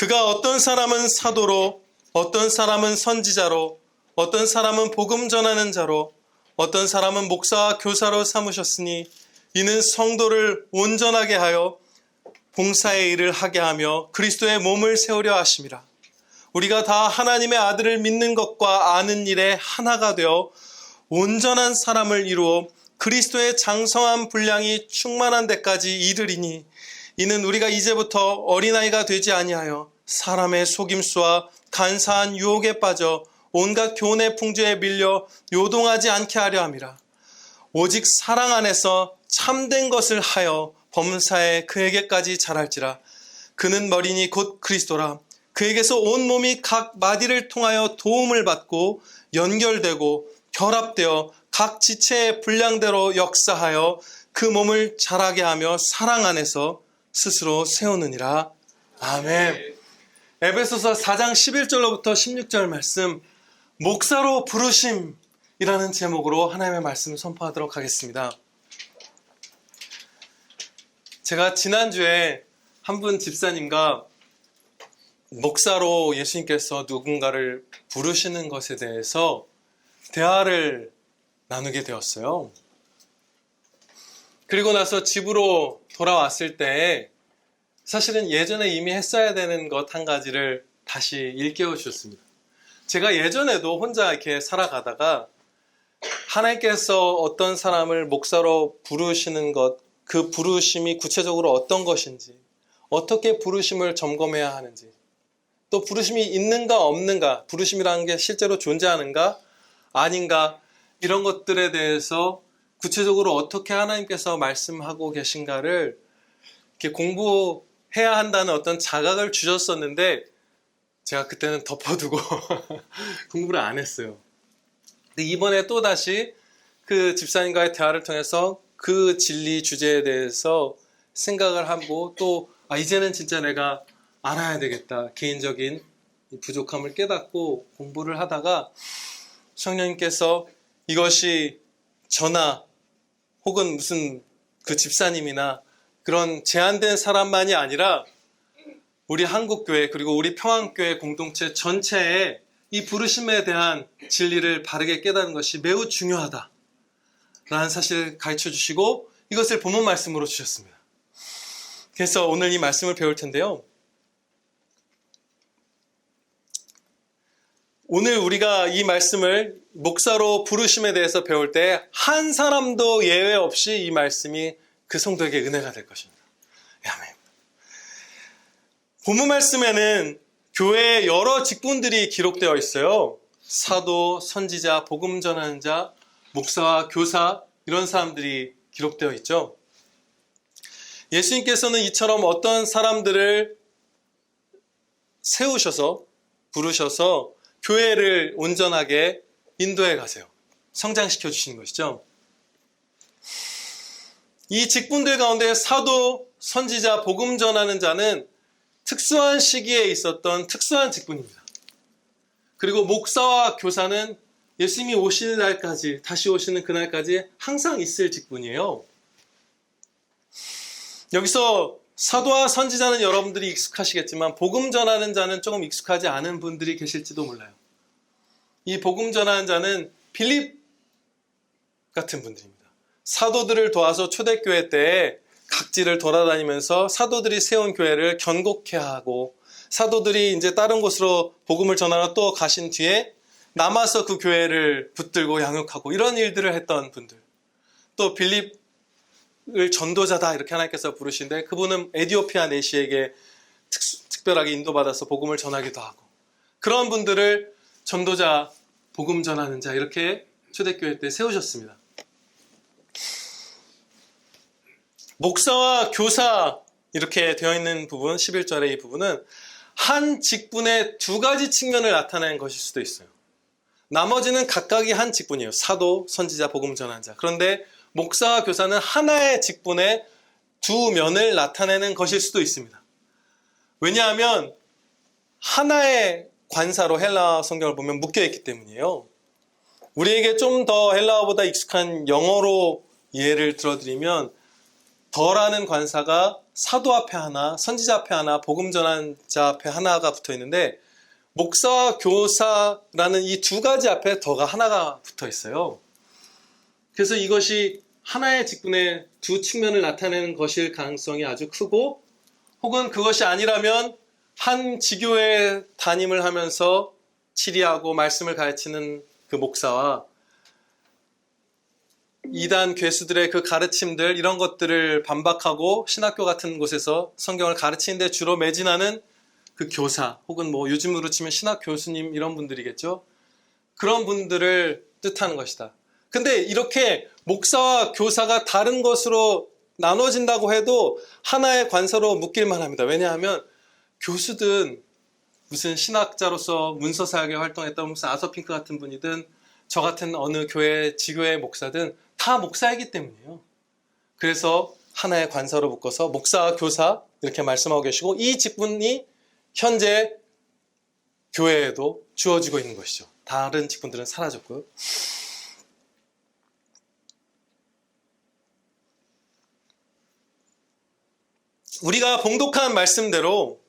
그가 어떤 사람은 사도로, 어떤 사람은 선지자로, 어떤 사람은 복음 전하는 자로, 어떤 사람은 목사와 교사로 삼으셨으니 이는 성도를 온전하게 하여 봉사의 일을 하게 하며 그리스도의 몸을 세우려 하심이라. 우리가 다 하나님의 아들을 믿는 것과 아는 일에 하나가 되어 온전한 사람을 이루어 그리스도의 장성한 분량이 충만한 데까지 이르리니 이는 우리가 이제부터 어린아이가 되지 아니하여 사람의 속임수와 간사한 유혹에 빠져 온갖 교훈의 풍조에 밀려 요동하지 않게 하려 함이라. 오직 사랑 안에서 참된 것을 하여 범사에 그에게까지 자랄지라. 그는 머리니 곧 그리스도라. 그에게서 온 몸이 각 마디를 통하여 도움을 받고 연결되고 결합되어 각 지체의 분량대로 역사하여 그 몸을 자라게 하며 사랑 안에서 스스로 세우느니라. 아멘. 에베소서 4장 11절로부터 16절 말씀, 목사로 부르심이라는 제목으로 하나님의 말씀을 선포하도록 하겠습니다. 제가 지난주에 한 분 집사님과 목사로 예수님께서 누군가를 부르시는 것에 대해서 대화를 나누게 되었어요. 그리고 나서 집으로 돌아왔을 때 사실은 예전에 이미 했어야 되는 것 한 가지를 다시 일깨워 주셨습니다. 제가 예전에도 혼자 이렇게 살아가다가 하나님께서 어떤 사람을 목사로 부르시는 것, 그 부르심이 구체적으로 어떤 것인지, 어떻게 부르심을 점검해야 하는지, 또 부르심이 있는가 없는가, 부르심이라는 게 실제로 존재하는가 아닌가, 이런 것들에 대해서 구체적으로 어떻게 하나님께서 말씀하고 계신가를 이렇게 공부해야 한다는 어떤 자각을 주셨었는데 제가 그때는 덮어두고 공부를 안 했어요. 근데 이번에 또다시 그 집사님과의 대화를 통해서 그 진리 주제에 대해서 생각을 하고 또 이제는 진짜 내가 알아야 되겠다. 개인적인 부족함을 깨닫고 공부를 하다가 성령님께서 이것이 저나 혹은 무슨 그 집사님이나 그런 제한된 사람만이 아니라 우리 한국교회 그리고 우리 평안교회 공동체 전체에 이 부르심에 대한 진리를 바르게 깨닫는 것이 매우 중요하다라는 사실을 가르쳐 주시고 이것을 본문 말씀으로 주셨습니다. 그래서 오늘 이 말씀을 배울 텐데요. 오늘 우리가 이 말씀을 목사로 부르심에 대해서 배울 때 한 사람도 예외 없이 이 말씀이 그 성도에게 은혜가 될 것입니다. 아멘. 본문 말씀에는 교회의 여러 직분들이 기록되어 있어요. 사도, 선지자, 복음 전하는 자, 목사와 교사 이런 사람들이 기록되어 있죠. 예수님께서는 이처럼 어떤 사람들을 세우셔서 부르셔서 교회를 온전하게 인도해 가세요. 성장시켜 주시는 것이죠. 이 직분들 가운데 사도, 선지자, 복음 전하는 자는 특수한 시기에 있었던 특수한 직분입니다. 그리고 목사와 교사는 예수님이 오시는 날까지, 다시 오시는 그날까지 항상 있을 직분이에요. 여기서 사도와 선지자는 여러분들이 익숙하시겠지만 복음 전하는 자는 조금 익숙하지 않은 분들이 계실지도 몰라요. 이 복음 전하는 자는 빌립 같은 분들입니다. 사도들을 도와서 초대교회 때에 각지를 돌아다니면서 사도들이 세운 교회를 견고케 하고 사도들이 이제 다른 곳으로 복음을 전하러 또 가신 뒤에 남아서 그 교회를 붙들고 양육하고 이런 일들을 했던 분들. 또 빌립을 전도자다 이렇게 하나님께서 부르시는데 그분은 에디오피아 내시에게 특별하게 인도받아서 복음을 전하기도 하고 그런 분들을 전도자, 복음 전하는 자 이렇게 초대교회 때 세우셨습니다. 목사와 교사 이렇게 되어 있는 부분, 11절의 이 부분은 한 직분의 두 가지 측면을 나타내는 것일 수도 있어요. 나머지는 각각이 한 직분이에요. 사도, 선지자, 복음 전하는 자. 그런데 목사와 교사는 하나의 직분의 두 면을 나타내는 것일 수도 있습니다. 왜냐하면 하나의 관사로 헬라어 성경을 보면 묶여있기 때문이에요. 우리에게 좀 더 헬라어보다 익숙한 영어로 예를 들어드리면 더라는 관사가 사도 앞에 하나, 선지자 앞에 하나, 복음 전한 자 앞에 하나가 붙어 있는데, 목사와 교사라는 이 두 가지 앞에 더가 하나가 붙어 있어요. 그래서 이것이 하나의 직분의 두 측면을 나타내는 것일 가능성이 아주 크고, 혹은 그것이 아니라면 한 지교회 담임을 하면서 치리하고 말씀을 가르치는 그 목사와 이단 괴수들의 그 가르침들, 이런 것들을 반박하고 신학교 같은 곳에서 성경을 가르치는 데 주로 매진하는 그 교사, 혹은 뭐 요즘으로 치면 신학 교수님, 이런 분들이겠죠. 그런 분들을 뜻하는 것이다. 근데 이렇게 목사와 교사가 다른 것으로 나눠진다고 해도 하나의 관사로 묶일만 합니다. 왜냐하면 교수든 무슨 신학자로서 문서사역에 활동했던 무슨 아서핑크 같은 분이든 저 같은 어느 교회, 지교회 목사든 다 목사이기 때문이에요. 그래서 하나의 관사로 묶어서 목사와 교사 이렇게 말씀하고 계시고, 이 직분이 현재 교회에도 주어지고 있는 것이죠. 다른 직분들은 사라졌고요. 우리가 봉독한 말씀대로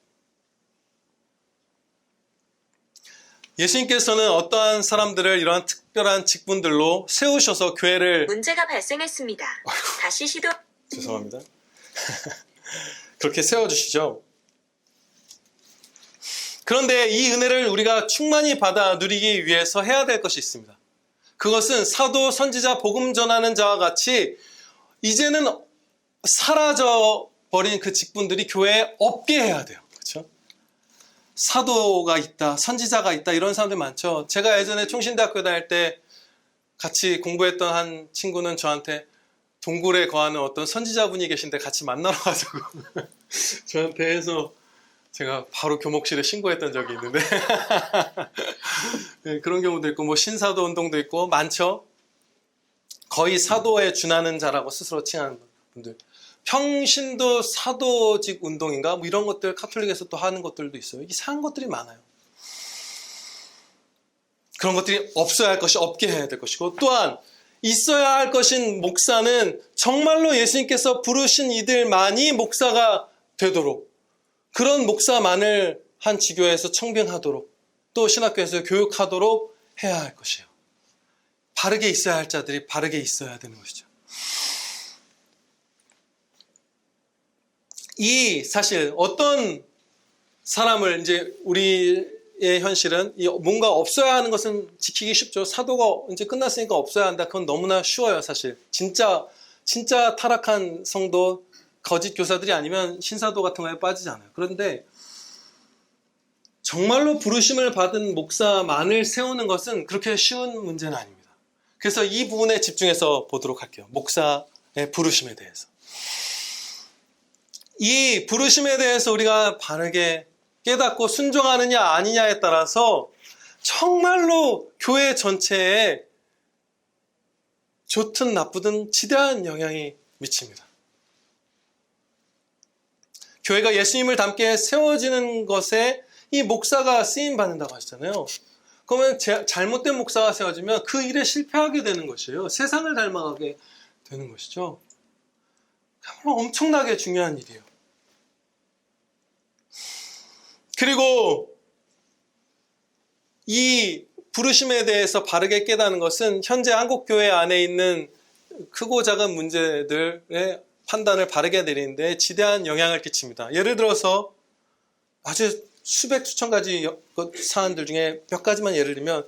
예수님께서는 어떠한 사람들을 이러한 특별한 직분들로 세우셔서 교회를 문제가 발생했습니다. 다시 시도. 죄송합니다. 그렇게 세워주시죠. 그런데 이 은혜를 우리가 충만히 받아 누리기 위해서 해야 될 것이 있습니다. 그것은 사도, 선지자, 복음 전하는 자와 같이 이제는 사라져버린 그 직분들이 교회에 없게 해야 돼요. 그렇죠? 사도가 있다, 선지자가 있다, 이런 사람들 많죠. 제가 예전에 총신대학교 다닐 때 같이 공부했던 한 친구는 저한테 동굴에 거하는 어떤 선지자분이 계신데 같이 만나러 가자고 저한테 해서 제가 바로 교목실에 신고했던 적이 있는데 네, 그런 경우도 있고, 뭐 신사도 운동도 있고 많죠. 거의 사도에 준하는 자라고 스스로 칭하는 분들. 평신도 사도직 운동인가? 뭐 이런 것들 카톨릭에서 또 하는 것들도 있어요. 이상한 것들이 많아요. 그런 것들이 없어야 할 것이 없게 해야 될 것이고, 또한 있어야 할 것인 목사는 정말로 예수님께서 부르신 이들만이 목사가 되도록, 그런 목사만을 한 지교회에서 청빙하도록, 또 신학교에서 교육하도록 해야 할 것이에요. 바르게 있어야 할 자들이 바르게 있어야 되는 것이죠. 이 사실 어떤 사람을, 이제 우리의 현실은 뭔가 없어야 하는 것은 지키기 쉽죠. 사도가 이제 끝났으니까 없어야 한다. 그건 너무나 쉬워요, 사실. 진짜 타락한 성도, 거짓 교사들이 아니면 신사도 같은 거에 빠지지 않아요. 그런데 정말로 부르심을 받은 목사만을 세우는 것은 그렇게 쉬운 문제는 아닙니다. 그래서 이 부분에 집중해서 보도록 할게요. 목사의 부르심에 대해서. 이 부르심에 대해서 우리가 바르게 깨닫고 순종하느냐 아니냐에 따라서 정말로 교회 전체에 좋든 나쁘든 지대한 영향이 미칩니다. 교회가 예수님을 닮게 세워지는 것에 이 목사가 쓰임받는다고 하시잖아요. 그러면 잘못된 목사가 세워지면 그 일에 실패하게 되는 것이에요. 세상을 닮아가게 되는 것이죠. 엄청나게 중요한 일이에요. 그리고 이 부르심에 대해서 바르게 깨닫는 것은 현재 한국교회 안에 있는 크고 작은 문제들의 판단을 바르게 내리는데 지대한 영향을 끼칩니다. 예를 들어서 아주 수백 수천 가지 사안들 중에 몇 가지만 예를 들면,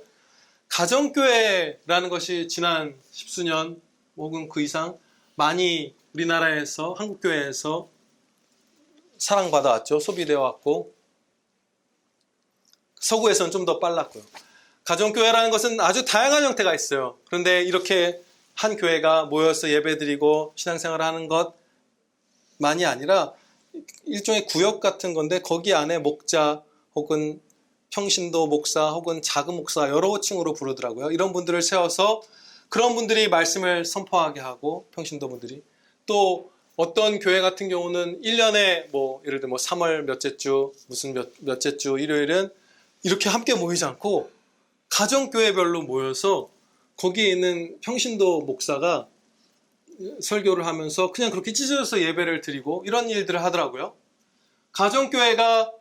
가정교회라는 것이 지난 십수년 혹은 그 이상 많이 우리나라에서, 한국교회에서 사랑받아 왔죠. 소비되어 왔고, 서구에서는 좀 더 빨랐고요. 가정교회라는 것은 아주 다양한 형태가 있어요. 그런데 이렇게 한 교회가 모여서 예배드리고 신앙생활을 하는 것만이 아니라 일종의 구역 같은 건데, 거기 안에 목자 혹은 평신도 목사 혹은 작은 목사, 여러 층으로 부르더라고요. 이런 분들을 세워서 그런 분들이 말씀을 선포하게 하고, 평신도 분들이 또 어떤 교회 같은 경우는 1년에 뭐 예를 들어 3월 몇째 주 무슨 몇째 주 일요일은 이렇게 함께 모이지 않고 가정교회별로 모여서 거기에 있는 평신도 목사가 설교를 하면서 그냥 그렇게 찢어져서 예배를 드리고 이런 일들을 하더라고요. 가정교회가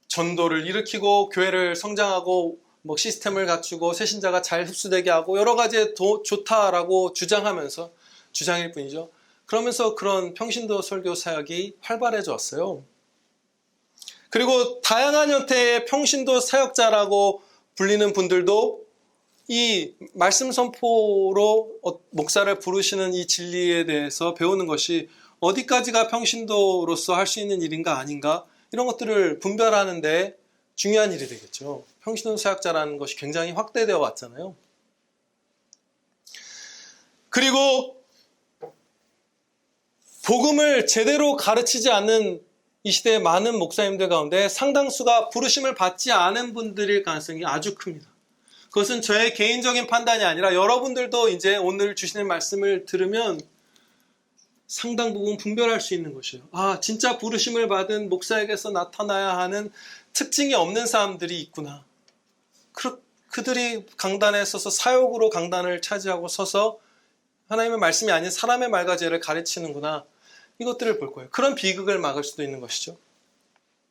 전도를 일으키고 교회를 성장하고 뭐 시스템을 갖추고 새신자가 잘 흡수되게 하고 여러 가지 좋다라고 주장일 뿐이죠. 그러면서 그런 평신도 설교 사역이 활발해져 왔어요. 그리고 다양한 형태의 평신도 사역자라고 불리는 분들도 이 말씀 선포로 목사를 부르시는 이 진리에 대해서 배우는 것이 어디까지가 평신도로서 할 수 있는 일인가 아닌가 이런 것들을 분별하는 데 중요한 일이 되겠죠. 평신도 사역자라는 것이 굉장히 확대되어 왔잖아요. 그리고 복음을 제대로 가르치지 않는 이 시대의 많은 목사님들 가운데 상당수가 부르심을 받지 않은 분들일 가능성이 아주 큽니다. 그것은 저의 개인적인 판단이 아니라 여러분들도 이제 오늘 주시는 말씀을 들으면 상당 부분 분별할 수 있는 것이에요. 아, 진짜 부르심을 받은 목사에게서 나타나야 하는 특징이 없는 사람들이 있구나. 그들이 강단에 서서 사역으로 강단을 차지하고 서서 하나님의 말씀이 아닌 사람의 말과 죄를 가르치는구나. 이것들을 볼 거예요. 그런 비극을 막을 수도 있는 것이죠.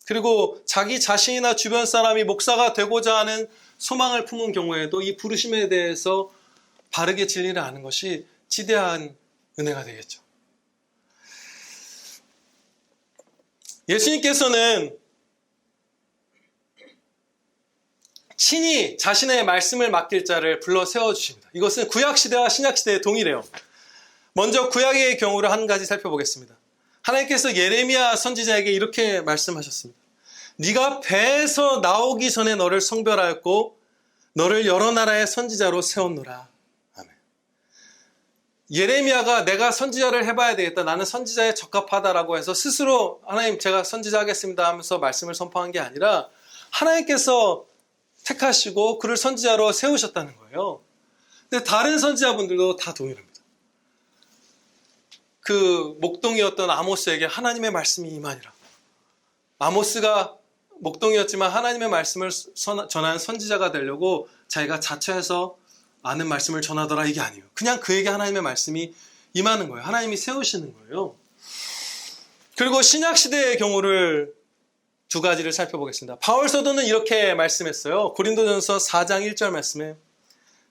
그리고 자기 자신이나 주변 사람이 목사가 되고자 하는 소망을 품은 경우에도 이 부르심에 대해서 바르게 진리를 아는 것이 지대한 은혜가 되겠죠. 예수님께서는 친히 자신의 말씀을 맡길 자를 불러 세워주십니다. 이것은 구약시대와 신약시대에 동일해요. 먼저 구약의 경우를 한 가지 살펴보겠습니다. 하나님께서 예레미야 선지자에게 이렇게 말씀하셨습니다. 네가 배에서 나오기 전에 너를 성별하였고 너를 여러 나라의 선지자로 세웠노라. 아멘. 예레미야가 내가 선지자를 해봐야 되겠다. 나는 선지자에 적합하다라고 해서 스스로 하나님 제가 선지자 하겠습니다 하면서 말씀을 선포한 게 아니라 하나님께서 택하시고 그를 선지자로 세우셨다는 거예요. 근데 다른 선지자분들도 다 동일합니다. 그 목동이었던 아모스에게 하나님의 말씀이 임하니라. 아모스가 목동이었지만 하나님의 말씀을 전한 선지자가 되려고 자기가 자처해서 아는 말씀을 전하더라 이게 아니에요. 그냥 그에게 하나님의 말씀이 임하는 거예요. 하나님이 세우시는 거예요. 그리고 신약시대의 경우를 두 가지를 살펴보겠습니다. 바울 사도는 이렇게 말씀했어요. 고린도전서 4장 1절 말씀에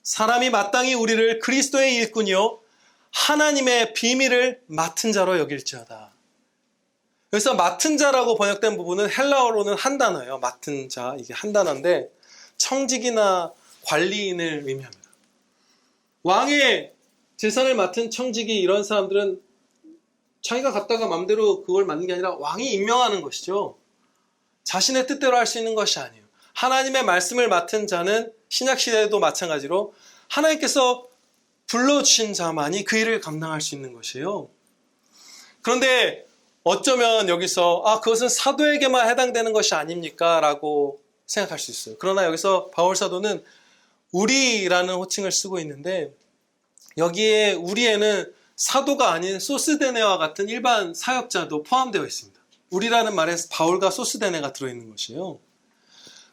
사람이 마땅히 우리를 그리스도의 일꾼이요 하나님의 비밀을 맡은 자로 여길지어다. 여기서 맡은 자라고 번역된 부분은 헬라어로는 한 단어예요. 맡은 자, 이게 한 단어인데 청직이나 관리인을 의미합니다. 왕의 재산을 맡은 청직이 이런 사람들은 자기가 갖다가 마음대로 그걸 맡는 게 아니라 왕이 임명하는 것이죠. 자신의 뜻대로 할 수 있는 것이 아니에요. 하나님의 말씀을 맡은 자는 신약시대에도 마찬가지로 하나님께서 불러주신 자만이 그 일을 감당할 수 있는 것이에요. 그런데 어쩌면 여기서 그것은 사도에게만 해당되는 것이 아닙니까? 라고 생각할 수 있어요. 그러나 여기서 바울 사도는 우리라는 호칭을 쓰고 있는데 여기에 우리에는 사도가 아닌 소스데네와 같은 일반 사역자도 포함되어 있습니다. 우리라는 말에 바울과 소스데네가 들어있는 것이에요.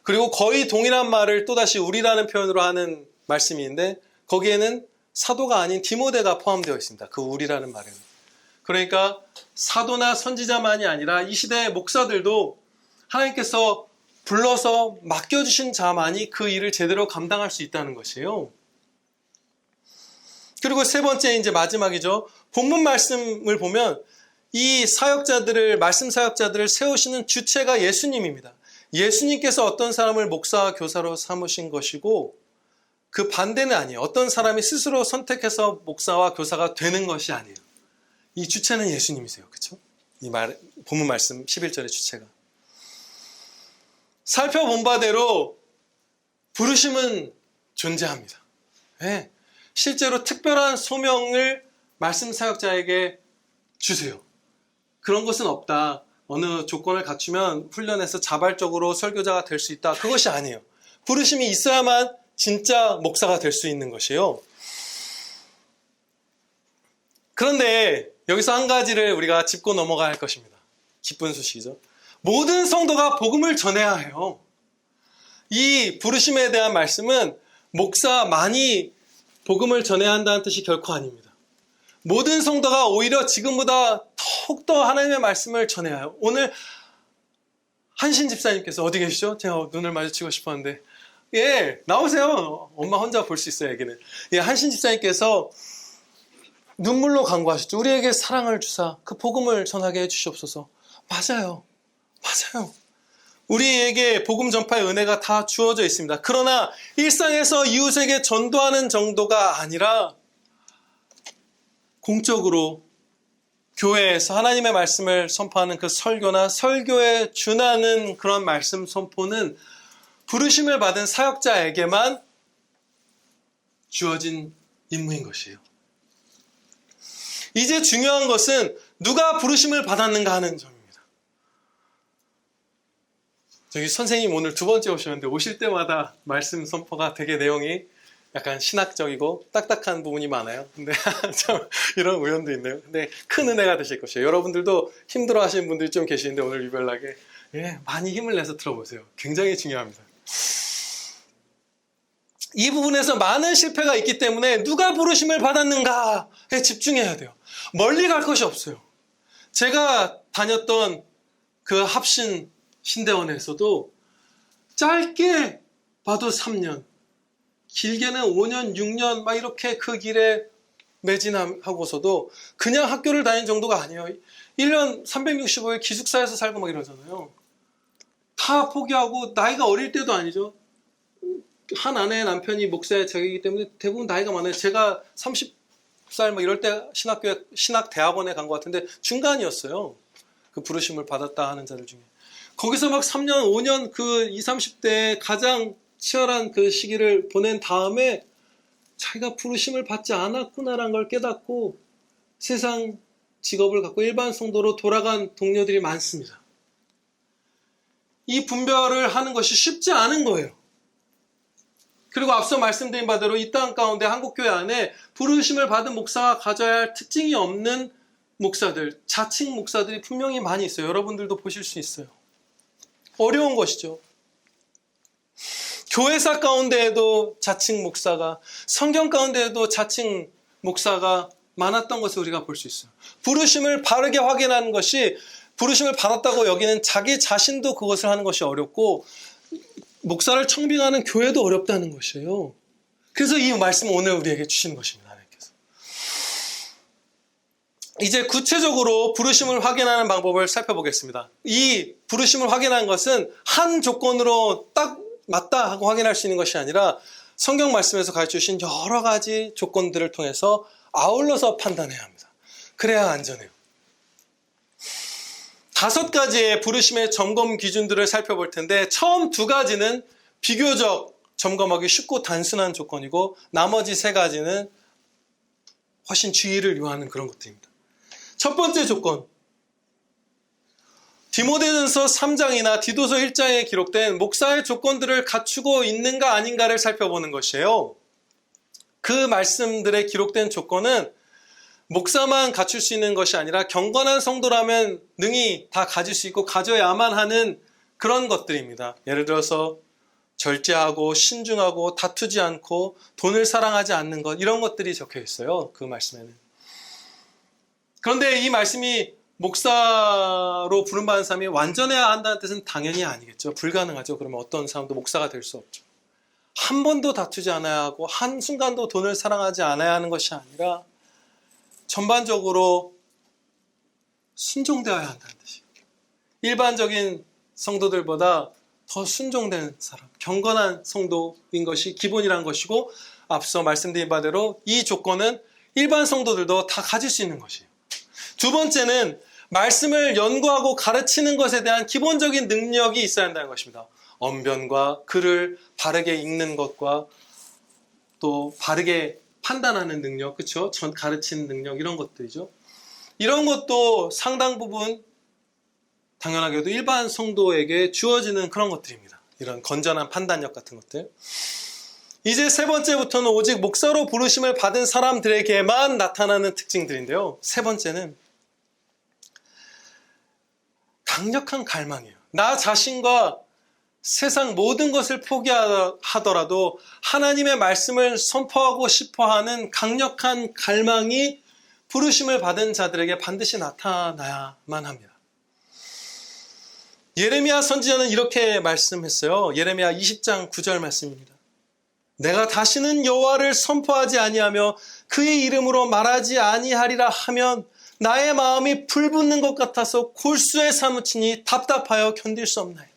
그리고 거의 동일한 말을 또다시 우리라는 표현으로 하는 말씀이 있는데 거기에는 사도가 아닌 디모데가 포함되어 있습니다. 그 우리라는 말에는. 그러니까 사도나 선지자만이 아니라 이 시대의 목사들도 하나님께서 불러서 맡겨주신 자만이 그 일을 제대로 감당할 수 있다는 것이에요. 그리고 세 번째 이제 마지막이죠. 본문 말씀을 보면 이 사역자들을 말씀 사역자들을 세우시는 주체가 예수님입니다. 예수님께서 어떤 사람을 목사와 교사로 삼으신 것이고 그 반대는 아니에요. 어떤 사람이 스스로 선택해서 목사와 교사가 되는 것이 아니에요. 이 주체는 예수님이세요. 그렇죠? 이 본문 말씀 11절의 주체가. 살펴본 바대로 부르심은 존재합니다. 네. 실제로 특별한 소명을 말씀 사역자에게 주세요. 그런 것은 없다. 어느 조건을 갖추면 훈련해서 자발적으로 설교자가 될 수 있다. 그것이 아니에요. 부르심이 있어야만 진짜 목사가 될 수 있는 것이에요. 그런데 여기서 한 가지를 우리가 짚고 넘어가야 할 것입니다. 기쁜 소식이죠. 모든 성도가 복음을 전해야 해요. 이 부르심에 대한 말씀은 목사만이 복음을 전해야 한다는 뜻이 결코 아닙니다. 모든 성도가 오히려 지금보다 더욱더 하나님의 말씀을 전해야 해요. 오늘 한신 집사님께서 어디 계시죠? 제가 눈을 마주치고 싶었는데, 예, 나오세요. 엄마 혼자 볼 수 있어요, 여기는. 예, 한신 집사님께서 눈물로 간구하셨죠. 우리에게 사랑을 주사 그 복음을 전하게 해주시옵소서. 맞아요. 맞아요. 우리에게 복음 전파의 은혜가 다 주어져 있습니다. 그러나 일상에서 이웃에게 전도하는 정도가 아니라 공적으로 교회에서 하나님의 말씀을 선포하는 그 설교나 설교에 준하는 그런 말씀 선포는 부르심을 받은 사역자에게만 주어진 임무인 것이에요. 이제 중요한 것은 누가 부르심을 받았는가 하는 점입니다. 저기 선생님 오늘 두 번째 오셨는데 오실 때마다 말씀 선포가 되게 내용이 약간 신학적이고 딱딱한 부분이 많아요. 근데 참 이런 우연도 있네요. 근데 큰 은혜가 되실 것이에요. 여러분들도 힘들어 하시는 분들이 좀 계시는데 오늘 유별나게 많이 힘을 내서 들어보세요. 굉장히 중요합니다. 이 부분에서 많은 실패가 있기 때문에 누가 부르심을 받았는가에 집중해야 돼요. 멀리 갈 것이 없어요. 제가 다녔던 그 합신 신대원에서도 짧게 봐도 3년, 길게는 5년, 6년 막 이렇게 그 길에 매진하고서도 그냥 학교를 다닌 정도가 아니에요. 1년 365일 기숙사에서 살고 막 이러잖아요. 다 포기하고 나이가 어릴 때도 아니죠. 한 아내의 남편이 목사의 자격이기 때문에 대부분 나이가 많아요. 제가 30살 막 이럴 때 신학대학원에 간 것 같은데 중간이었어요. 그 부르심을 받았다 하는 자들 중에. 거기서 막 3년, 5년 그 20, 30대에 가장 치열한 그 시기를 보낸 다음에 자기가 부르심을 받지 않았구나라는 걸 깨닫고 세상 직업을 갖고 일반 성도로 돌아간 동료들이 많습니다. 이 분별을 하는 것이 쉽지 않은 거예요. 그리고 앞서 말씀드린 바대로 이 땅 가운데 한국교회 안에 부르심을 받은 목사가 가져야 할 특징이 없는 목사들, 자칭 목사들이 분명히 많이 있어요. 여러분들도 보실 수 있어요. 어려운 것이죠. 교회사 가운데에도 자칭 목사가, 성경 가운데에도 자칭 목사가 많았던 것을 우리가 볼 수 있어요. 부르심을 바르게 확인하는 것이, 부르심을 받았다고 여기는 자기 자신도 그것을 하는 것이 어렵고 목사를 청빙하는 교회도 어렵다는 것이에요. 그래서 이 말씀을 오늘 우리에게 주시는 것입니다. 하나님께서. 이제 구체적으로 부르심을 확인하는 방법을 살펴보겠습니다. 이 부르심을 확인하는 것은 한 조건으로 딱 맞다 하고 확인할 수 있는 것이 아니라 성경 말씀에서 가르쳐주신 여러 가지 조건들을 통해서 아울러서 판단해야 합니다. 그래야 안전해요. 5가지의 부르심의 점검 기준들을 살펴볼 텐데 처음 2가지는 비교적 점검하기 쉽고 단순한 조건이고 나머지 3가지는 훨씬 주의를 요하는 그런 것들입니다. 첫 번째 조건, 디모데전서 3장이나 디도서 1장에 기록된 목사의 조건들을 갖추고 있는가 아닌가를 살펴보는 것이에요. 그 말씀들에 기록된 조건은 목사만 갖출 수 있는 것이 아니라 경건한 성도라면 능히 다 가질 수 있고 가져야만 하는 그런 것들입니다. 예를 들어서 절제하고 신중하고 다투지 않고 돈을 사랑하지 않는 것, 이런 것들이 적혀 있어요. 그 말씀에는. 그런데 이 말씀이 목사로 부름받은 사람이 완전해야 한다는 뜻은 당연히 아니겠죠. 불가능하죠. 그러면 어떤 사람도 목사가 될 수 없죠. 한 번도 다투지 않아야 하고 한순간도 돈을 사랑하지 않아야 하는 것이 아니라 전반적으로 순종되어야 한다는 뜻이에요. 일반적인 성도들보다 더 순종된 사람, 경건한 성도인 것이 기본이란 것이고 앞서 말씀드린 바대로 이 조건은 일반 성도들도 다 가질 수 있는 것이에요. 두 번째는 말씀을 연구하고 가르치는 것에 대한 기본적인 능력이 있어야 한다는 것입니다. 언변과 글을 바르게 읽는 것과 또 바르게 판단하는 능력, 그렇죠? 가르치는 능력, 이런 것들이죠. 이런 것도 상당 부분 당연하게도 일반 성도에게 주어지는 그런 것들입니다. 이런 건전한 판단력 같은 것들. 이제 3번째부터는 오직 목사로 부르심을 받은 사람들에게만 나타나는 특징들인데요. 3번째는 강력한 갈망이에요. 나 자신과 세상 모든 것을 포기하더라도 하나님의 말씀을 선포하고 싶어하는 강력한 갈망이 부르심을 받은 자들에게 반드시 나타나야만 합니다. 예레미야 선지자는 이렇게 말씀했어요. 예레미야 20장 9절 말씀입니다. 내가 다시는 여호와를 선포하지 아니하며 그의 이름으로 말하지 아니하리라 하면 나의 마음이 불붙는 것 같아서 골수에 사무치니 답답하여 견딜 수 없나이다.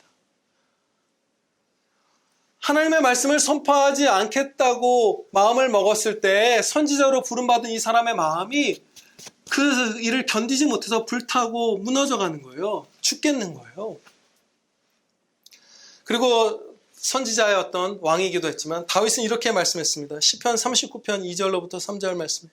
하나님의 말씀을 선포하지 않겠다고 마음을 먹었을 때 선지자로 부름받은 이 사람의 마음이 그 일을 견디지 못해서 불타고 무너져가는 거예요. 죽겠는 거예요. 그리고 선지자였던 왕이기도 했지만 다윗은 이렇게 말씀했습니다. 시편 39편 2절로부터 3절 말씀.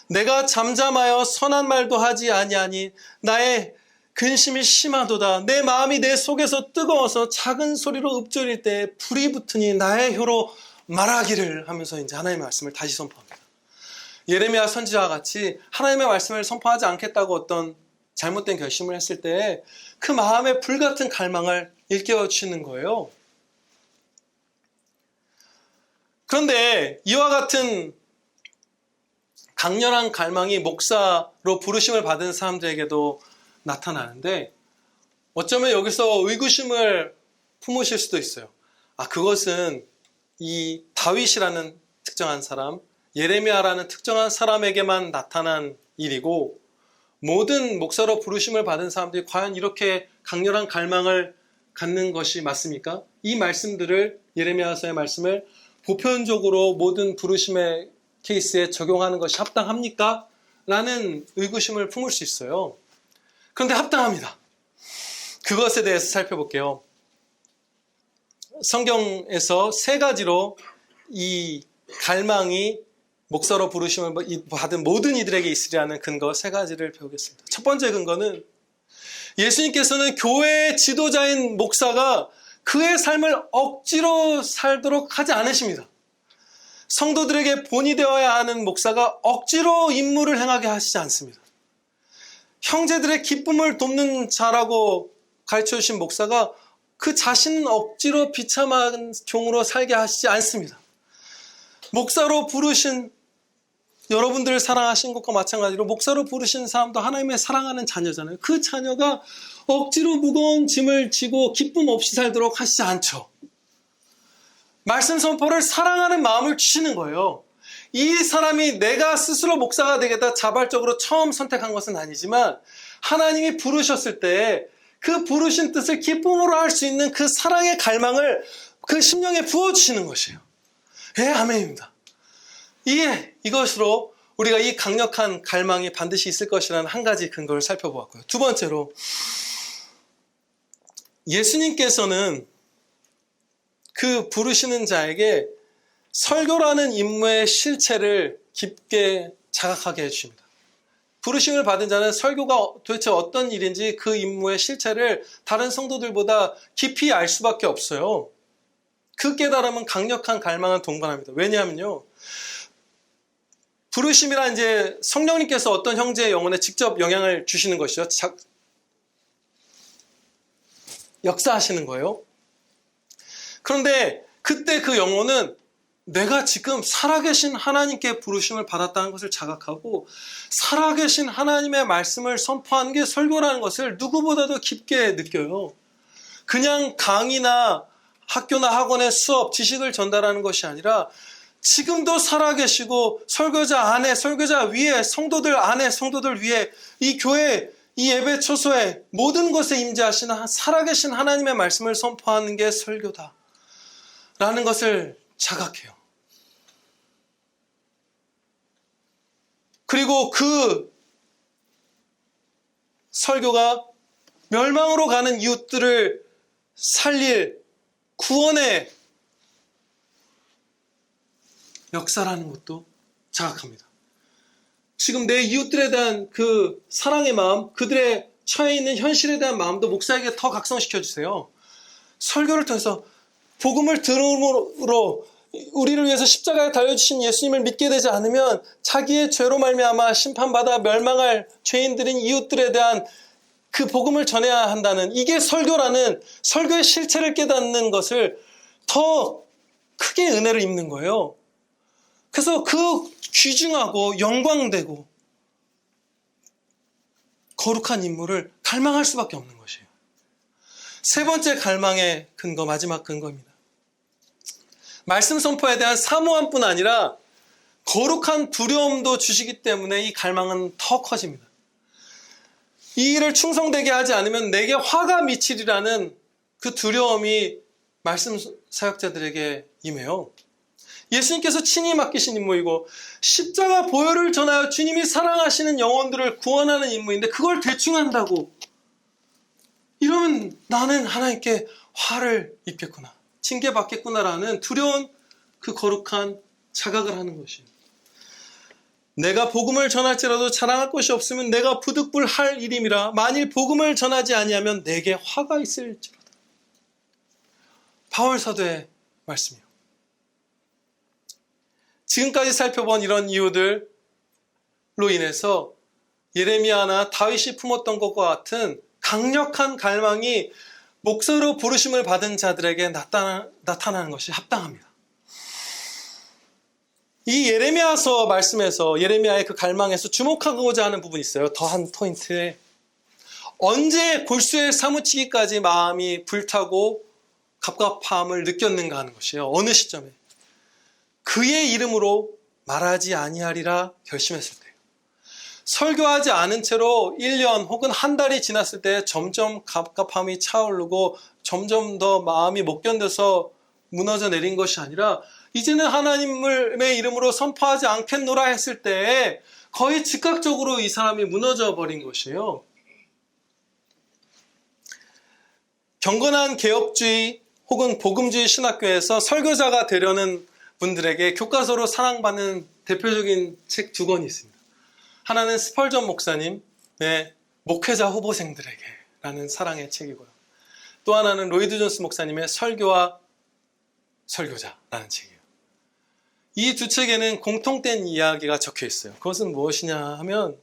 내가 잠잠하여 선한 말도 하지 아니하니 나의 근심이 심하도다. 내 마음이 내 속에서 뜨거워서 작은 소리로 읊조릴 때 불이 붙으니 나의 혀로 말하기를 하면서 이제 하나님의 말씀을 다시 선포합니다. 예레미야 선지자와 같이 하나님의 말씀을 선포하지 않겠다고 어떤 잘못된 결심을 했을 때 그 마음의 불같은 갈망을 일깨워 주시는 거예요. 그런데 이와 같은 강렬한 갈망이 목사로 부르심을 받은 사람들에게도 나타나는데 어쩌면 여기서 의구심을 품으실 수도 있어요. 그것은 이 다윗이라는 특정한 사람, 예레미야라는 특정한 사람에게만 나타난 일이고 모든 목사로 부르심을 받은 사람들이 과연 이렇게 강렬한 갈망을 갖는 것이 맞습니까? 이 말씀들을 예레미야서의 말씀을 보편적으로 모든 부르심의 케이스에 적용하는 것이 합당합니까? 라는 의구심을 품을 수 있어요. 그런데 합당합니다. 그것에 대해서 살펴볼게요. 성경에서 세 가지로 이 갈망이 목사로 부르심을 받은 모든 이들에게 있으리라는 근거 세 가지를 배우겠습니다. 첫 번째 근거는 예수님께서는 교회의 지도자인 목사가 그의 삶을 억지로 살도록 하지 않으십니다. 성도들에게 본이 되어야 하는 목사가 억지로 임무를 행하게 하시지 않습니다. 형제들의 기쁨을 돕는 자라고 가르쳐주신 목사가 그 자신은 억지로 비참한 종으로 살게 하시지 않습니다. 목사로 부르신 여러분들을 사랑하신 것과 마찬가지로 목사로 부르신 사람도 하나님의 사랑하는 자녀잖아요. 그 자녀가 억지로 무거운 짐을 지고 기쁨 없이 살도록 하시지 않죠. 말씀 선포를 사랑하는 마음을 주시는 거예요. 이 사람이 내가 스스로 목사가 되겠다 자발적으로 처음 선택한 것은 아니지만 하나님이 부르셨을 때 그 부르신 뜻을 기쁨으로 할 수 있는 그 사랑의 갈망을 그 심령에 부어주시는 것이에요. 예, 아멘입니다. 이것으로 우리가 이 강력한 갈망이 반드시 있을 것이라는 한 가지 근거를 살펴보았고요. 두 번째로 예수님께서는 그 부르시는 자에게 설교라는 임무의 실체를 깊게 자각하게 해주십니다. 부르심을 받은 자는 설교가 도대체 어떤 일인지 그 임무의 실체를 다른 성도들보다 깊이 알 수밖에 없어요. 그 깨달음은 강력한 갈망을 동반합니다. 왜냐하면요. 부르심이란 이제 성령님께서 어떤 형제의 영혼에 직접 영향을 주시는 것이죠. 역사하시는 거예요. 그런데 그때 그 영혼은 내가 지금 살아계신 하나님께 부르심을 받았다는 것을 자각하고 살아계신 하나님의 말씀을 선포하는 게 설교라는 것을 누구보다도 깊게 느껴요. 그냥 강의나 학교나 학원의 수업, 지식을 전달하는 것이 아니라 지금도 살아계시고 설교자 안에, 설교자 위에, 성도들 안에, 성도들 위에 이 교회, 이 예배 처소에 모든 것에 임재하시는 살아계신 하나님의 말씀을 선포하는 게 설교다 라는 것을 자각해요. 그리고 그 설교가 멸망으로 가는 이웃들을 살릴 구원의 역사라는 것도 자각합니다. 지금 내 이웃들에 대한 그 사랑의 마음, 그들의 처해 있는 현실에 대한 마음도 목사에게 더 각성시켜 주세요. 설교를 통해서 복음을 들음으로 우리를 위해서 십자가에 달려주신 예수님을 믿게 되지 않으면 자기의 죄로 말미암아 심판받아 멸망할 죄인들인 이웃들에 대한 그 복음을 전해야 한다는 이게 설교라는 설교의 실체를 깨닫는 것을 더 크게 은혜를 입는 거예요. 그래서 그 귀중하고 영광되고 거룩한 인물을 갈망할 수밖에 없는 것이에요. 세 번째 갈망의 근거, 마지막 근거입니다. 말씀 선포에 대한 사모함뿐 아니라 거룩한 두려움도 주시기 때문에 이 갈망은 더 커집니다. 이 일을 충성되게 하지 않으면 내게 화가 미치리라는 그 두려움이 말씀 사역자들에게 임해요. 예수님께서 친히 맡기신 임무이고 십자가 보혈을 전하여 주님이 사랑하시는 영혼들을 구원하는 임무인데 그걸 대충 한다고 이러면 나는 하나님께 화를 입겠구나, 징계받겠구나라는 두려운 그 거룩한 자각을 하는 것이에요. 내가 복음을 전할지라도 자랑할 것이 없으면 내가 부득불할 일임이라. 만일 복음을 전하지 아니하면 내게 화가 있을지로다. 바울 사도의 말씀이요. 지금까지 살펴본 이런 이유들로 인해서 예레미야나 다윗이 품었던 것과 같은 강력한 갈망이 목사로 부르심을 받은 자들에게 나타나는 것이 합당합니다. 이 예레미야서 말씀에서 예레미야의 그 갈망에서 주목하고자 하는 부분이 있어요. 더한 포인트에 언제 골수에 사무치기까지 마음이 불타고 갑갑함을 느꼈는가 하는 것이에요. 어느 시점에 그의 이름으로 말하지 아니하리라 결심했을 때요. 설교하지 않은 채로 1년 혹은 한 달이 지났을 때 점점 갑갑함이 차오르고 점점 더 마음이 못 견뎌서 무너져 내린 것이 아니라 이제는 하나님의 이름으로 선포하지 않겠노라 했을 때 거의 즉각적으로 이 사람이 무너져 버린 것이에요. 경건한 개혁주의 혹은 복음주의 신학교에서 설교자가 되려는 분들에게 교과서로 사랑받는 대표적인 책 두 권이 있습니다. 하나는 스펄전 목사님의 목회자 후보생들에게 라는 사랑의 책이고요. 또 하나는 로이드 존스 목사님의 설교와 설교자라는 책이에요. 이 두 책에는 공통된 이야기가 적혀 있어요. 그것은 무엇이냐 하면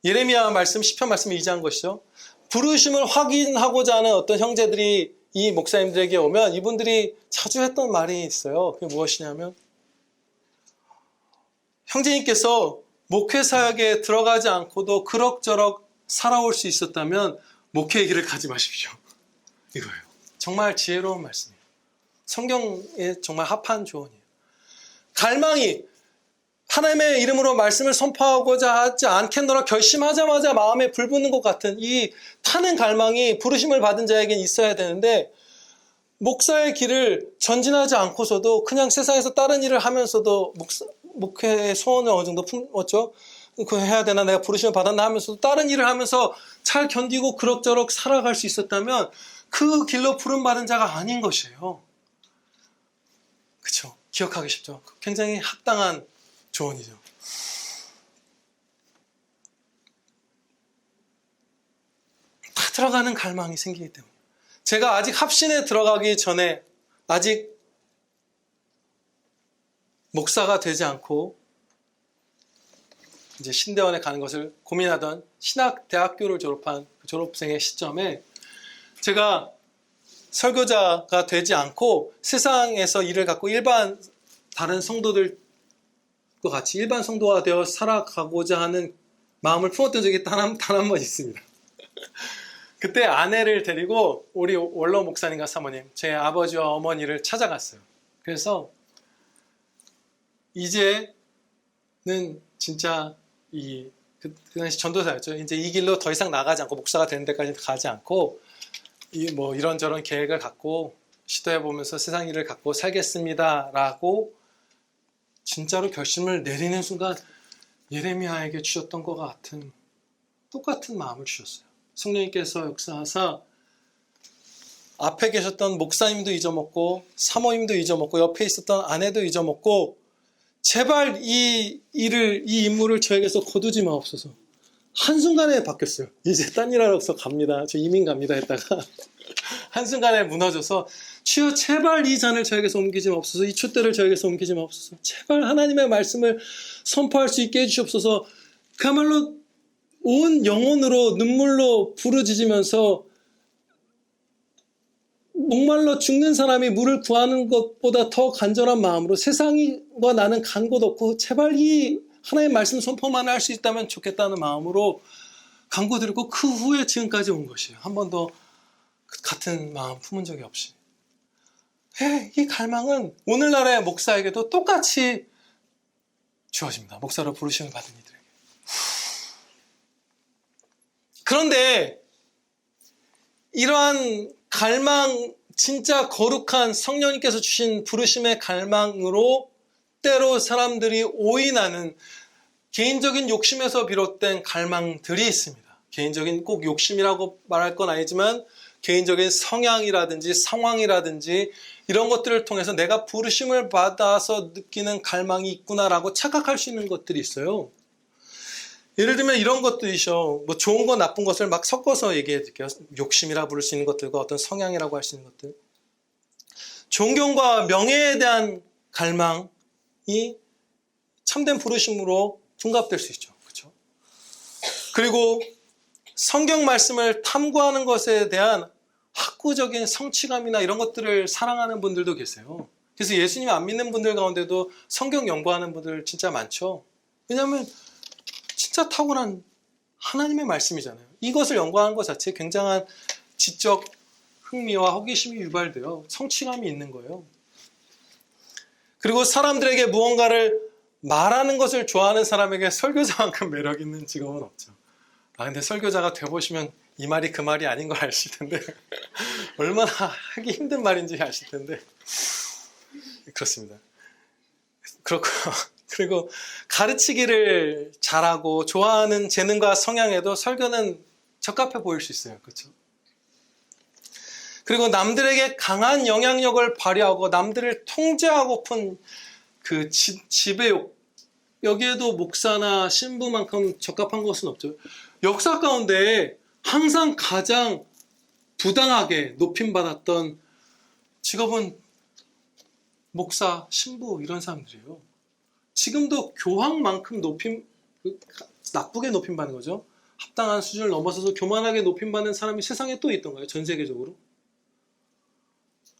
예레미야 말씀, 시편 말씀이 이지한 것이죠. 부르심을 확인하고자 하는 어떤 형제들이 이 목사님들에게 오면 이분들이 자주 했던 말이 있어요. 그게 무엇이냐면 형제님께서 목회 사역에 들어가지 않고도 그럭저럭 살아올 수 있었다면 목회의 길을 가지 마십시오. 이거예요. 정말 지혜로운 말씀이에요. 성경에 정말 합한 조언이에요. 갈망이 하나님의 이름으로 말씀을 선포하고자 하지 않겠노라 결심하자마자 마음에 불붙는 것 같은 이 타는 갈망이 부르심을 받은 자에겐 있어야 되는데 목사의 길을 전진하지 않고서도 그냥 세상에서 다른 일을 하면서도 목회의 소원을 어느 정도 품었죠. 그거 해야 되나, 내가 부르심을 받았나 하면서도 다른 일을 하면서 잘 견디고 그럭저럭 살아갈 수 있었다면 그 길로 부름받은 자가 아닌 것이에요. 그렇죠? 기억하기 쉽죠? 굉장히 합당한 조언이죠. 다 들어가는 갈망이 생기기 때문에 제가 아직 합신에 들어가기 전에 아직 목사가 되지 않고 이제 신대원에 가는 것을 고민하던 신학대학교를 졸업한 그 졸업생의 시점에 제가 설교자가 되지 않고 세상에서 일을 갖고 일반 다른 성도들과 같이 일반 성도가 되어 살아가고자 하는 마음을 품었던 적이 단 한 번 있습니다. 그때 아내를 데리고 우리 원로 목사님과 사모님, 제 아버지와 어머니를 찾아갔어요. 그래서 이제는 진짜 그 당시 전도사였죠. 이제 이 길로 더 이상 나가지 않고 목사가 되는 데까지 가지 않고 이런저런 계획을 갖고 시도해보면서 세상 일을 갖고 살겠습니다라고 진짜로 결심을 내리는 순간 예레미야에게 주셨던 것 같은 똑같은 마음을 주셨어요. 성령님께서 역사하사 앞에 계셨던 목사님도 잊어먹고 사모님도 잊어먹고 옆에 있었던 아내도 잊어먹고 제발 이 임무를 저에게서 거두지 마옵소서. 한순간에 바뀌었어요. 이제 딴 일 하러 갑니다. 저 이민 갑니다 했다가 한순간에 무너져서 주여 제발 이 잔을 저에게서 옮기지 마옵소서. 이 촛대를 저에게서 옮기지 마옵소서. 제발 하나님의 말씀을 선포할 수 있게 해주시옵소서. 그야말로 온 영혼으로 눈물로 부르짖으면서 목말라 죽는 사람이 물을 구하는 것보다 더 간절한 마음으로 세상과 나는 간 곳 없고 제발 이 하나님의 말씀 선포만 할 수 있다면 좋겠다는 마음으로 간구 드리고 그 후에 지금까지 온 것이에요. 한 번도 같은 마음 품은 적이 없이. 이 갈망은 오늘날의 목사에게도 똑같이 주어집니다. 목사로 부르심을 받은 이들에게. 그런데 이러한 갈망, 진짜 거룩한 성령님께서 주신 부르심의 갈망으로 때로 사람들이 오인하는 개인적인 욕심에서 비롯된 갈망들이 있습니다. 개인적인 꼭 욕심이라고 말할 건 아니지만 개인적인 성향이라든지 상황이라든지 이런 것들을 통해서 내가 부르심을 받아서 느끼는 갈망이 있구나라고 착각할 수 있는 것들이 있어요. 예를 들면 이런 것들이죠. 뭐 좋은 거 나쁜 것을 막 섞어서 얘기해 드릴게요. 욕심이라 부를 수 있는 것들과 어떤 성향이라고 할 수 있는 것들. 존경과 명예에 대한 갈망이 참된 부르심으로 둔갑될 수 있죠. 그렇죠? 그리고 성경 말씀을 탐구하는 것에 대한 학구적인 성취감이나 이런 것들을 사랑하는 분들도 계세요. 그래서 예수님 안 믿는 분들 가운데도 성경 연구하는 분들 진짜 많죠. 왜냐하면 진짜 탁월한 하나님의 말씀이잖아요. 이것을 연구하는 것 자체에 굉장한 지적 흥미와 호기심이 유발되어 성취감이 있는 거예요. 그리고 사람들에게 무언가를 말하는 것을 좋아하는 사람에게 설교자만큼 매력 있는 직업은 없죠. 근데 설교자가 돼보시면 이 말이 그 말이 아닌 걸 아실 텐데 얼마나 하기 힘든 말인지 아실 텐데 그렇습니다. 그렇고 그리고 가르치기를 잘하고 좋아하는 재능과 성향에도 설교는 적합해 보일 수 있어요. 그렇죠? 그리고 남들에게 강한 영향력을 발휘하고 남들을 통제하고픈 그 지배욕, 여기에도 목사나 신부만큼 적합한 것은 없죠. 역사 가운데 항상 가장 부당하게 높임받았던 직업은 목사, 신부 이런 사람들이에요. 지금도 교황만큼 나쁘게 높임받는 거죠. 합당한 수준을 넘어서서 교만하게 높임받는 사람이 세상에 또 있던 거예요. 전 세계적으로.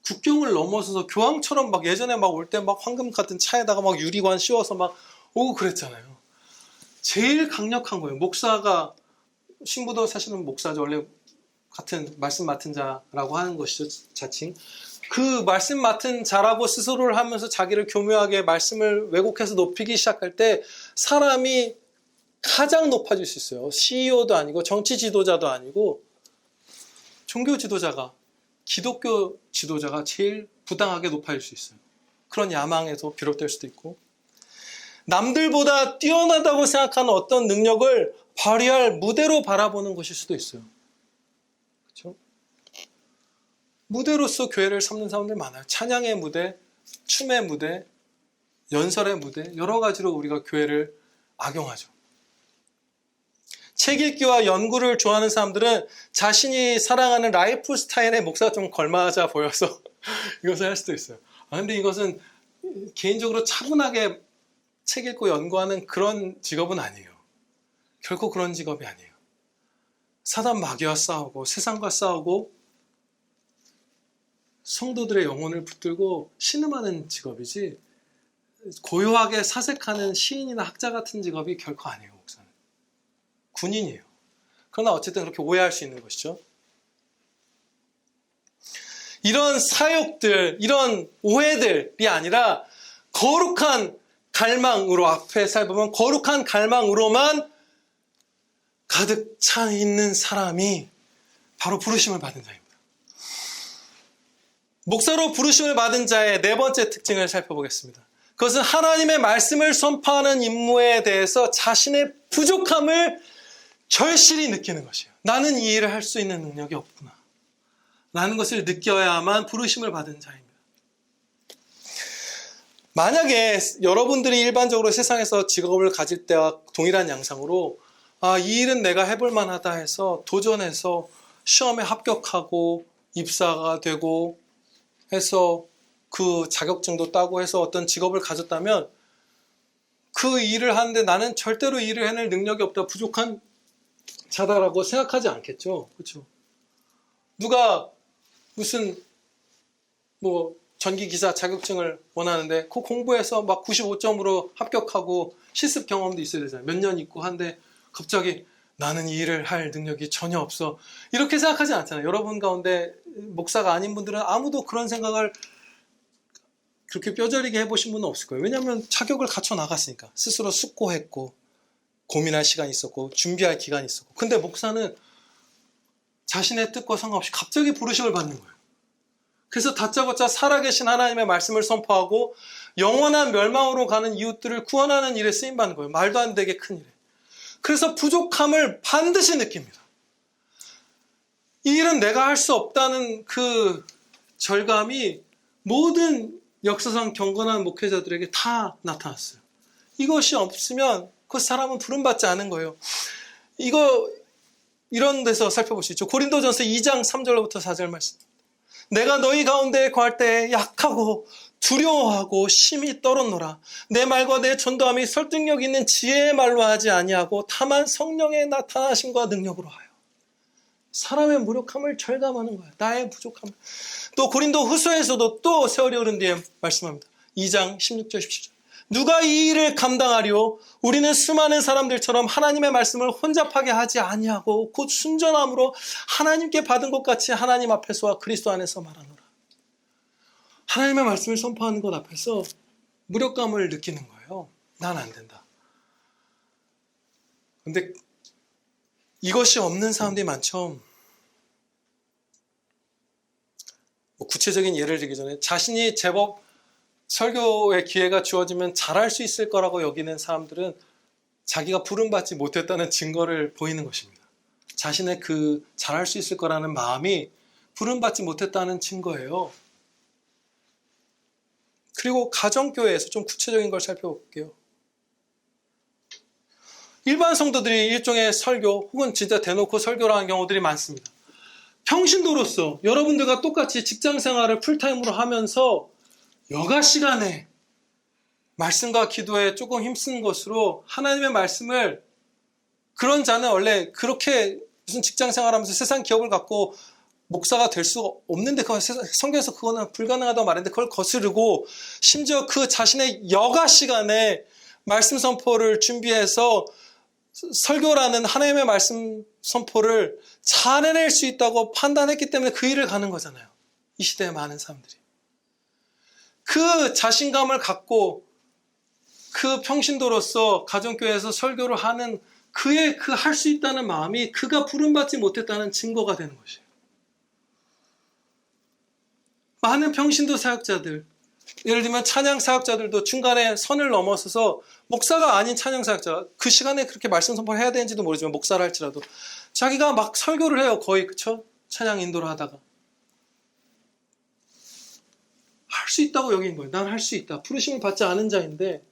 국경을 넘어서서 교황처럼 막 예전에 막 올 때 막 황금 같은 차에다가 막 유리관 씌워서 막 오고 그랬잖아요. 제일 강력한 거예요. 목사가, 신부도 사실은 목사죠. 원래 같은 말씀 맡은 자라고 하는 것이죠. 자칭. 그 말씀 맡은 자라고 스스로를 하면서 자기를 교묘하게 말씀을 왜곡해서 높이기 시작할 때 사람이 가장 높아질 수 있어요. CEO도 아니고 정치 지도자도 아니고 종교 지도자가, 기독교 지도자가 제일 부당하게 높아질 수 있어요. 그런 야망에서 비롯될 수도 있고, 남들보다 뛰어나다고 생각하는 어떤 능력을 발휘할 무대로 바라보는 것일 수도 있어요. 그렇죠? 무대로서 교회를 삼는 사람들 많아요. 찬양의 무대, 춤의 무대, 연설의 무대, 여러 가지로 우리가 교회를 악용하죠. 책 읽기와 연구를 좋아하는 사람들은 자신이 사랑하는 라이프 스타일의 목사가 좀 걸맞아 보여서 이것을 할 수도 있어요. 근데 이것은 개인적으로 차분하게 책 읽고 연구하는 그런 직업은 아니에요. 결코 그런 직업이 아니에요. 사단 마귀와 싸우고 세상과 싸우고 성도들의 영혼을 붙들고 신음하는 직업이지, 고요하게 사색하는 시인이나 학자 같은 직업이 결코 아니에요. 목사는 군인이에요. 그러나 어쨌든 그렇게 오해할 수 있는 것이죠. 이런 사욕들, 이런 오해들이 아니라 거룩한 갈망으로, 앞에 살펴보면 거룩한 갈망으로만 가득 차 있는 사람이 바로 부르심을 받은 자입니다. 목사로 부르심을 받은 자의 네 번째 특징을 살펴보겠습니다. 그것은 하나님의 말씀을 선포하는 임무에 대해서 자신의 부족함을 절실히 느끼는 것이에요. 나는 이 일을 할 수 있는 능력이 없구나 라는 것을 느껴야만 부르심을 받은 자입니다. 만약에 여러분들이 일반적으로 세상에서 직업을 가질 때와 동일한 양상으로 이 일은 내가 해볼 만하다 해서 도전해서 시험에 합격하고 입사가 되고 해서 그 자격증도 따고 해서 어떤 직업을 가졌다면 그 일을 하는데 나는 절대로 일을 해낼 능력이 없다, 부족한 자다라고 생각하지 않겠죠. 그렇죠? 누가 무슨 전기기사 자격증을 원하는데 그 공부해서 막 95점으로 합격하고 실습 경험도 있어야 되잖아요. 몇 년 있고 한데 갑자기 나는 이 일을 할 능력이 전혀 없어. 이렇게 생각하지 않잖아요. 여러분 가운데 목사가 아닌 분들은 아무도 그런 생각을 그렇게 뼈저리게 해보신 분은 없을 거예요. 왜냐하면 자격을 갖춰 나갔으니까. 스스로 숙고했고 고민할 시간이 있었고 준비할 기간이 있었고. 근데 목사는 자신의 뜻과 상관없이 갑자기 부르심을 받는 거예요. 그래서 다짜고짜 살아계신 하나님의 말씀을 선포하고 영원한 멸망으로 가는 이웃들을 구원하는 일에 쓰임받는 거예요. 말도 안 되게 큰 일에. 그래서 부족함을 반드시 느낍니다. 이 일은 내가 할 수 없다는 그 절감이 모든 역사상 경건한 목회자들에게 다 나타났어요. 이것이 없으면 그 사람은 부름받지 않은 거예요. 이런 데서 살펴볼 수 있죠. 고린도전서 2장 3절로부터 4절 말씀. 내가 너희 가운데 거할 때 약하고 두려워하고 심히 떨었노라. 내 말과 내 전도함이 설득력 있는 지혜의 말로 하지 아니하고 다만 성령의 나타나심과 능력으로 하여. 사람의 무력함을 절감하는 거야. 나의 부족함을. 또 고린도 후서에서도 또 세월이 흐른 뒤에 말씀합니다. 2장 16절 17절. 누가 이 일을 감당하리요? 우리는 수많은 사람들처럼 하나님의 말씀을 혼잡하게 하지 아니하고 곧 순전함으로 하나님께 받은 것 같이 하나님 앞에서와 그리스도 안에서 말하노라. 하나님의 말씀을 선포하는 것 앞에서 무력감을 느끼는 거예요. 난 안 된다. 근데 이것이 없는 사람들이 많죠. 구체적인 예를 들기 전에 자신이 제법 설교의 기회가 주어지면 잘할 수 있을 거라고 여기는 사람들은 자기가 부름받지 못했다는 증거를 보이는 것입니다. 자신의 그 잘할 수 있을 거라는 마음이 부름받지 못했다는 증거예요. 그리고 가정교회에서 좀 구체적인 걸 살펴볼게요. 일반 성도들이 일종의 설교 혹은 진짜 대놓고 설교를 하는 경우들이 많습니다. 평신도로서 여러분들과 똑같이 직장 생활을 풀타임으로 하면서 여가 시간에 말씀과 기도에 조금 힘쓰는 것으로 하나님의 말씀을, 그런 자는 원래 그렇게 무슨 직장 생활하면서 세상 기업을 갖고 목사가 될 수 없는데, 성경에서 그거는 불가능하다고 말했는데 그걸 거스르고 심지어 그 자신의 여가 시간에 말씀 선포를 준비해서 설교라는 하나님의 말씀 선포를 잘 해낼 수 있다고 판단했기 때문에 그 일을 가는 거잖아요. 이 시대의 많은 사람들이. 그 자신감을 갖고 그 평신도로서 가정교회에서 설교를 하는 그의 그 할 수 있다는 마음이 그가 부름받지 못했다는 증거가 되는 것이에요. 많은 평신도 사역자들, 예를 들면 찬양 사역자들도 중간에 선을 넘어서서 목사가 아닌 찬양 사역자, 그 시간에 그렇게 말씀 선포를 해야 되는지도 모르지만 목사를 할지라도 자기가 막 설교를 해요. 거의, 그쵸? 찬양 인도를 하다가 할 수 있다고 여긴 거예요. 난 할 수 있다. 부르심을 받지 않은 자인데,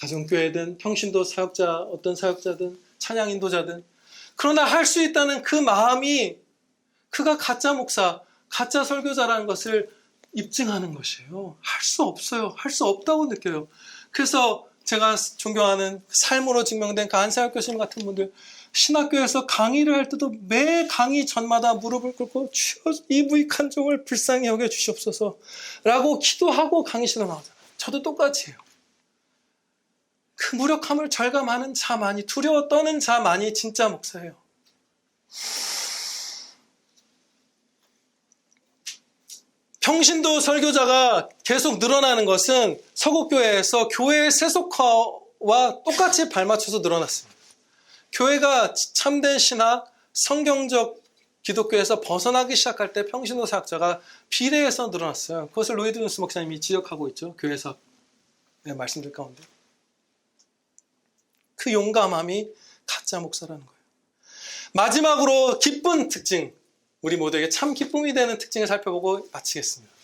가정교회든 평신도 사역자, 어떤 사역자든 찬양 인도자든, 그러나 할 수 있다는 그 마음이 그가 가짜 목사, 가짜 설교자라는 것을 입증하는 것이에요. 할 수 없어요. 할 수 없다고 느껴요. 그래서 제가 존경하는 삶으로 증명된 그 안사역 교수님 같은 분들, 신학교에서 강의를 할 때도 매 강의 전마다 무릎을 꿇고 주여 이 부익한 종을 불쌍히 여겨 주시옵소서 라고 기도하고 강의실로 나오잖아요. 저도 똑같이 해요. 그 무력함을 절감하는 자만이, 두려워 떠는 자만이 진짜 목사예요. 평신도 설교자가 계속 늘어나는 것은 서구교회에서 교회의 세속화와 똑같이 발맞춰서 늘어났습니다. 교회가 참된 신학, 성경적 기독교에서 벗어나기 시작할 때 평신도 사역자가 비례해서 늘어났어요. 그것을 로이드 존스 목사님이 지적하고 있죠. 교회에서 말씀들 가운데. 그 용감함이 가짜 목사라는 거예요. 마지막으로 기쁜 특징, 우리 모두에게 참 기쁨이 되는 특징을 살펴보고 마치겠습니다.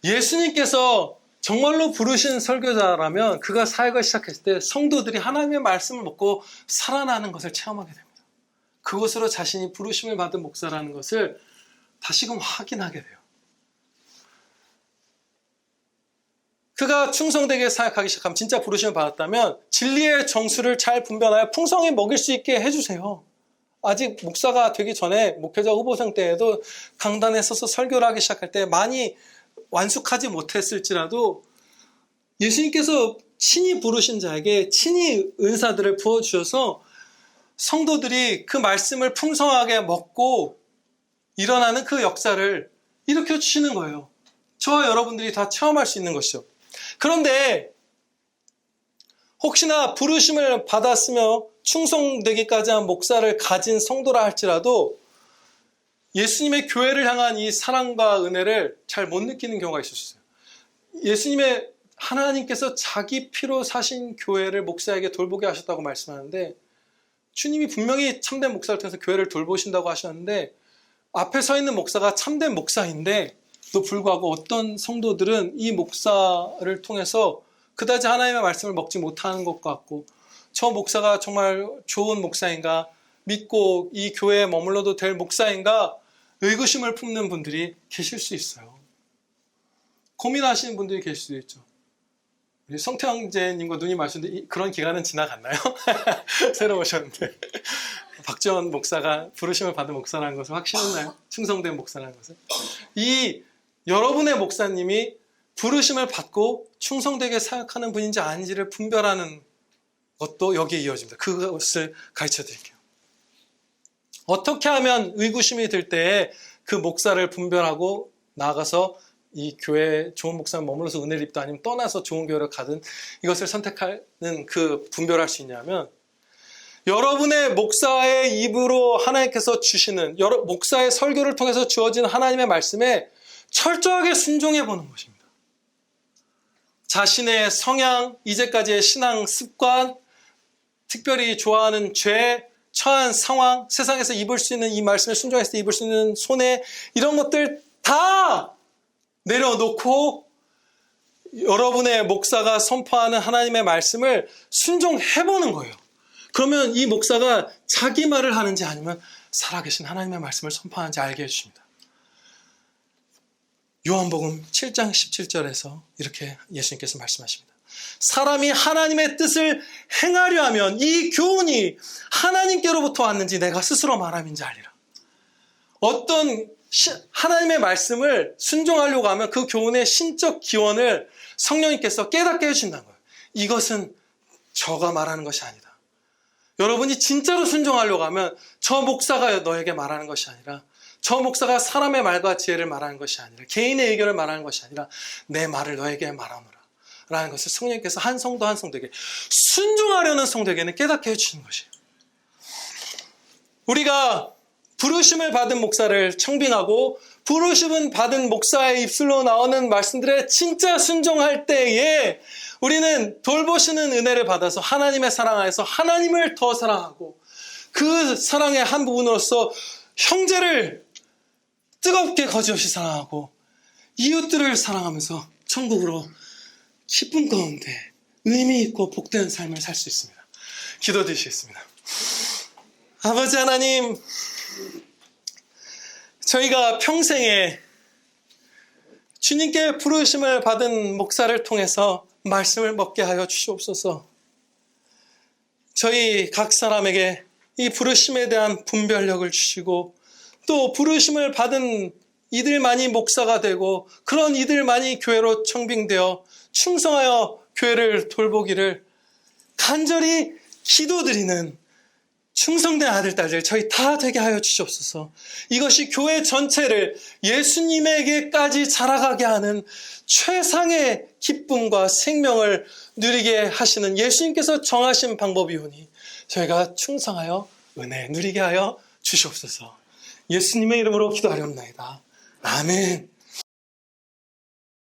예수님께서 정말로 부르신 설교자라면 그가 사역을 시작했을 때 성도들이 하나님의 말씀을 먹고 살아나는 것을 체험하게 됩니다. 그것으로 자신이 부르심을 받은 목사라는 것을 다시금 확인하게 돼요. 그가 충성되게 사역하기 시작하면, 진짜 부르심을 받았다면 진리의 정수를 잘 분별하여 풍성히 먹일 수 있게 해주세요. 아직 목사가 되기 전에 목회자 후보생 때에도 강단에 서서 설교를 하기 시작할 때 많이 완숙하지 못했을지라도 예수님께서 친히 부르신 자에게 친히 은사들을 부어주셔서 성도들이 그 말씀을 풍성하게 먹고 일어나는 그 역사를 일으켜 주시는 거예요. 저와 여러분들이 다 체험할 수 있는 것이죠. 그런데 혹시나 부르심을 받았으며 충성되기까지 한 목사를 가진 성도라 할지라도 예수님의 교회를 향한 이 사랑과 은혜를 잘 못 느끼는 경우가 있을 수 있어요. 하나님께서 자기 피로 사신 교회를 목사에게 돌보게 하셨다고 말씀하는데, 주님이 분명히 참된 목사를 통해서 교회를 돌보신다고 하셨는데, 앞에 서 있는 목사가 참된 목사인데 또 불구하고 어떤 성도들은 이 목사를 통해서 그다지 하나님의 말씀을 먹지 못하는 것 같고, 저 목사가 정말 좋은 목사인가, 믿고 이 교회에 머물러도 될 목사인가 의구심을 품는 분들이 계실 수 있어요. 고민하시는 분들이 계실 수도 있죠. 우리 성태형제님과 누님 말씀인데 그런 기간은 지나갔나요? 새로 오셨는데 박지원 목사가 부르심을 받은 목사라는 것을 확신했나요? 충성된 목사라는 것을. 이 여러분의 목사님이 부르심을 받고 충성되게 사역하는 분인지 아닌지를 분별하는 것도 여기에 이어집니다. 그것을 가르쳐 드릴게요. 어떻게 하면 의구심이 들 때에 그 목사를 분별하고 나아가서 이 교회에 좋은 목사를 머물러서 은혜를 입다 아니면 떠나서 좋은 교회를 가든 이것을 선택하는 그 분별할 수 있냐면, 여러분의 목사의 입으로 하나님께서 주시는 목사의 설교를 통해서 주어진 하나님의 말씀에 철저하게 순종해 보는 것입니다. 자신의 성향, 이제까지의 신앙 습관, 특별히 좋아하는 죄, 처한 상황, 세상에서 입을 수 있는 이 말씀에 순종했을 때 입을 수 있는 손해, 이런 것들 다 내려놓고 여러분의 목사가 선포하는 하나님의 말씀을 순종해보는 거예요. 그러면 이 목사가 자기 말을 하는지 아니면 살아계신 하나님의 말씀을 선포하는지 알게 해주십니다. 요한복음 7장 17절에서 이렇게 예수님께서 말씀하십니다. 사람이 하나님의 뜻을 행하려 하면 이 교훈이 하나님께로부터 왔는지 내가 스스로 말함인지 알리라. 어떤 하나님의 말씀을 순종하려고 하면 그 교훈의 신적 기원을 성령님께서 깨닫게 해주신다는 거예요. 이것은 저가 말하는 것이 아니다. 여러분이 진짜로 순종하려고 하면 저 목사가 너에게 말하는 것이 아니라, 저 목사가 사람의 말과 지혜를 말하는 것이 아니라, 개인의 의견을 말하는 것이 아니라 내 말을 너에게 말하노라 라는 것을 성령님께서 한 성도 한 성도에게, 순종하려는 성도에게는 깨닫게 해주시는 것이에요. 우리가 부르심을 받은 목사를 청빙하고 부르심은 받은 목사의 입술로 나오는 말씀들에 진짜 순종할 때에 우리는 돌보시는 은혜를 받아서 하나님의 사랑 안에서 하나님을 더 사랑하고, 그 사랑의 한 부분으로서 형제를 뜨겁게 거짓없이 사랑하고 이웃들을 사랑하면서 천국으로 기쁨 가운데 의미 있고 복된 삶을 살 수 있습니다. 기도드리시겠습니다. 아버지 하나님, 저희가 평생에 주님께 부르심을 받은 목사를 통해서 말씀을 먹게 하여 주시옵소서. 저희 각 사람에게 이 부르심에 대한 분별력을 주시고, 또 부르심을 받은 이들만이 목사가 되고 그런 이들만이 교회로 청빙되어 충성하여 교회를 돌보기를 간절히 기도드리는 충성된 아들, 딸들 저희 다 되게 하여 주시옵소서. 이것이 교회 전체를 예수님에게까지 자라가게 하는 최상의 기쁨과 생명을 누리게 하시는 예수님께서 정하신 방법이오니 저희가 충성하여 은혜 누리게 하여 주시옵소서. 예수님의 이름으로 기도하렵나이다. 아멘.